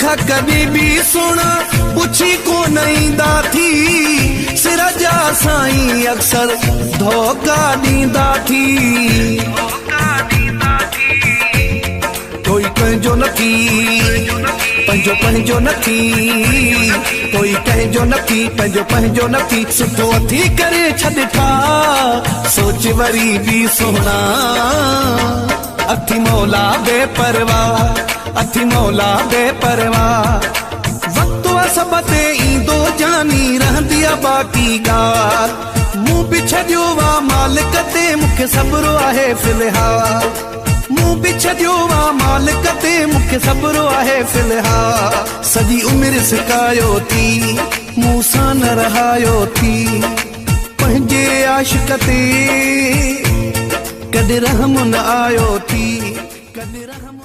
वेठा कभी भी सुना पुछी को नहीं दा थी सिर जा साईं अक्सर धोखा ॾींदा थी कोई कंहिंजो न थी पंहिंजो पंहिंजो न थी कोई कंहिंजो न थी पंहिंजो पंहिंजो न थी सुठो थी करे छॾा सोच वरी बि सोना अथी मौला बेपरवाह अथी मौला बेपरवाह वक्त सब ते ईंदो जानी रहंदी आहे बाक़ी ॻाल्हि मूं बि छॾियो आहे मालिक ते मूंखे सब्र आहे फ़िलहाल मूं बि छॾियो आहे मालिक ते मूंखे सब्र आहे फ़िलहाल सॼी उमिरि सिकायो थी मूं सां न रहायो थी पंहिंजे आशिक ते कॾहिं रहम न आयो थी कॾहिं रहम